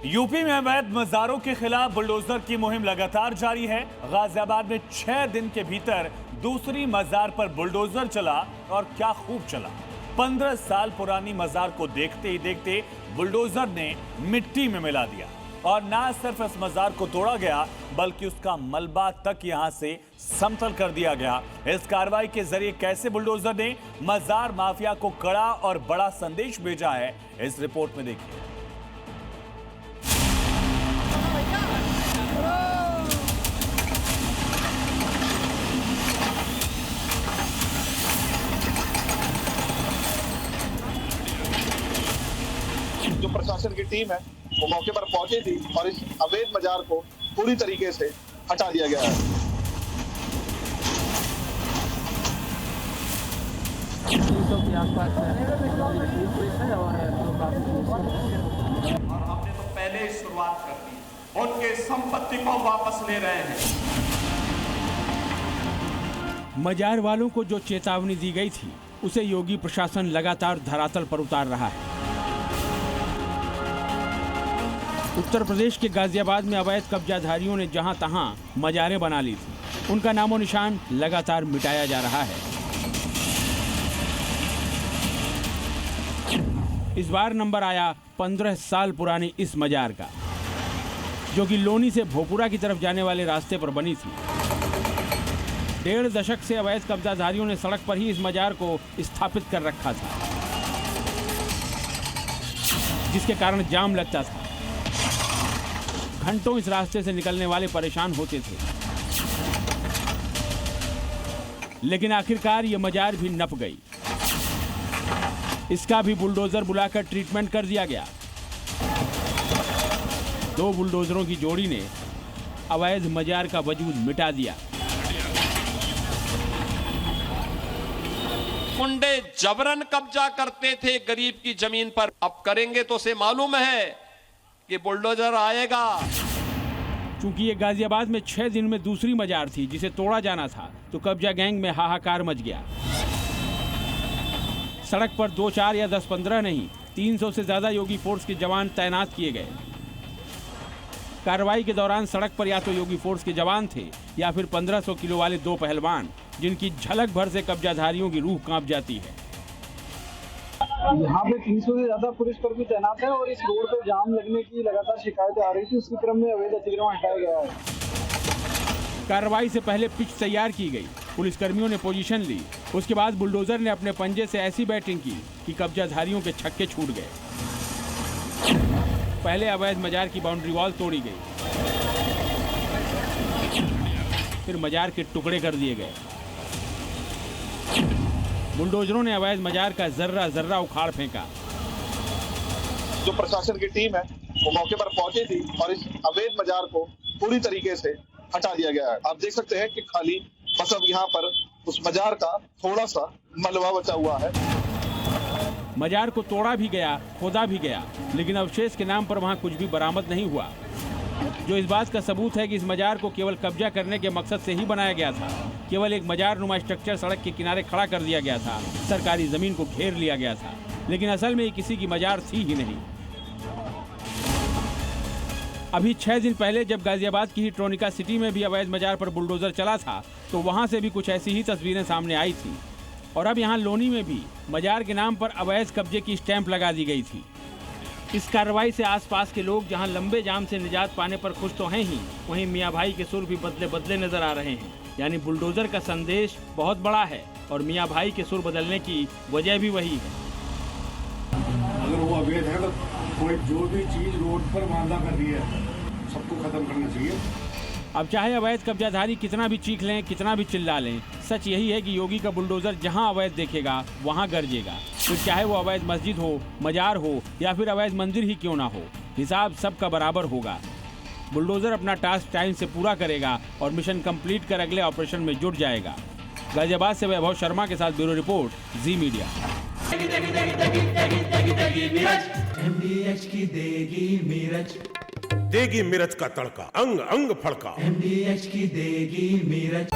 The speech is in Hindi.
यूपी में अवैध मज़ारों के खिलाफ बुलडोजर की मुहिम लगातार जारी है। गाजियाबाद में 6 दिन के भीतर दूसरी मज़ार पर बुलडोजर चला और क्या खूब चला। 15 साल पुरानी मज़ार को देखते ही देखते बुलडोजर ने मिट्टी में मिला दिया और ना सिर्फ इस मज़ार को तोड़ा गया बल्कि उसका मलबा तक यहां से समतल कर दिया गया। इस कार्रवाई के जरिए कैसे बुलडोजर ने मज़ार माफिया को कड़ा और बड़ा संदेश भेजा है, इस रिपोर्ट में देखिए। जो प्रशासन की टीम है वो मौके पर पहुंची थी और इस अवैध मजार को पूरी तरीके से हटा दिया गया है। और हमने तो पहले ही शुरुआत कर दी, उनके संपत्ति को वापस ले रहे हैं। मजार वालों को जो चेतावनी दी गई थी उसे योगी प्रशासन लगातार धरातल पर उतार रहा है। उत्तर प्रदेश के गाजियाबाद में अवैध कब्जाधारियों ने जहां तहां मजारें बना ली थी, उनका नामो निशान लगातार मिटाया जा रहा है। इस बार नंबर आया 15 साल पुरानी इस मजार का, जो कि लोनी से भोपुरा की तरफ जाने वाले रास्ते पर बनी थी। 1.5 दशक से अवैध कब्जाधारियों ने सड़क पर ही इस मजार को स्थापित कर रखा था, जिसके कारण जाम लगता था। घंटों इस रास्ते से निकलने वाले परेशान होते थे, लेकिन आखिरकार ये मजार भी नप गई। इसका भी बुलडोजर बुलाकर ट्रीटमेंट कर दिया गया। 2 बुलडोजरों की जोड़ी ने अवैध मजार का वजूद मिटा दिया। गुंडे जबरन कब्जा करते थे गरीब की जमीन पर, अब करेंगे तो उसे मालूम है कि बुलडोजर आएगा। चूंकि ये गाजियाबाद में 6 दिन में दूसरी मजार थी जिसे तोड़ा जाना था, तो कब्जा गैंग में हाहाकार मच गया। सड़क पर 2, 4 या 10, 15 नहीं, 300 से ज्यादा योगी फोर्स के जवान तैनात किए गए। कार्रवाई के दौरान सड़क पर या तो योगी फोर्स के जवान थे या फिर 1500 किलो वाले 2 पहलवान, जिनकी झलक भर से कब्जाधारियों की रूह कांप जाती है। यहाँ पे 300 से ज्यादा पुलिस कर्मी तैनात है और इस रोड पर जाम लगने की लगातार शिकायतें आ रही थी। उसी क्रम में अवैध अतिक्रमण हटाया गया है। कार्रवाई से पहले पिच तैयार की गई, पुलिसकर्मियों ने पोजीशन ली। उसके बाद बुलडोजर ने अपने पंजे से ऐसी बैटिंग की कि कब्जाधारियों के छक्के छूट गए। पहले अवैध मजार की बाउंड्री वॉल तोड़ी गई, फिर मजार के टुकड़े कर दिए गए। बुलडोजरों ने अवैध मजार का जर्रा जर्रा उखाड़ फेंका। जो प्रशासन की टीम है वो मौके पर पहुंची थी और इस अवैध मजार को पूरी तरीके से हटा दिया गया है। आप देख सकते हैं कि खाली बस अब यहाँ पर उस मजार का थोड़ा सा मलबा बचा हुआ है। मजार को तोड़ा भी गया, खोदा भी गया, लेकिन अवशेष के नाम पर वहां कुछ भी बरामद नहीं हुआ, जो इस बात का सबूत है कि इस मजार को केवल कब्जा करने के मकसद से ही बनाया गया था। केवल एक मजार नुमा स्ट्रक्चर सड़क के किनारे खड़ा कर दिया गया था, सरकारी जमीन को घेर लिया गया था, लेकिन असल में ये किसी की मजार थी ही नहीं। अभी 6 दिन पहले जब गाजियाबाद की ही ट्रोनिका सिटी में भी अवैध मजार पर बुलडोजर चला था, तो वहां से भी कुछ ऐसी ही तस्वीरें सामने आई थी। और अब यहाँ लोनी में भी मजार के नाम पर अवैध कब्जे की स्टैंप लगा दी गई थी। इस कार्रवाई से आसपास के लोग जहां लंबे जाम से निजात पाने पर खुश तो हैं ही, वहीं मियाँ भाई के सुर भी बदले बदले नजर आ रहे हैं। यानी बुलडोजर का संदेश बहुत बड़ा है और मियाँ भाई के सुर बदलने की वजह भी वही है। अगर वो अवैध है तो कोई जो भी चीज रोड पर वादा कर रही है सबको खत्म करना चाहिए। अब चाहे अवैध कब्जाधारी कितना भी चीख लें, कितना भी चिल्ला लें, सच यही है कि योगी का बुलडोजर जहां अवैध देखेगा वहां गरजेगा। फिर चाहे वो अवैध मस्जिद हो, मजार हो या फिर अवैध मंदिर ही क्यों ना हो, हिसाब सबका बराबर होगा। बुलडोजर अपना टास्क टाइम से पूरा करेगा और मिशन कंप्लीट कर अगले ऑपरेशन में जुट जाएगा। गाजियाबाद से वैभव शर्मा के साथ ब्यूरो रिपोर्ट, जी मीडिया। देगी मिर्च का तड़का, अंग अंग फड़का। MDH की देगी मिर्च।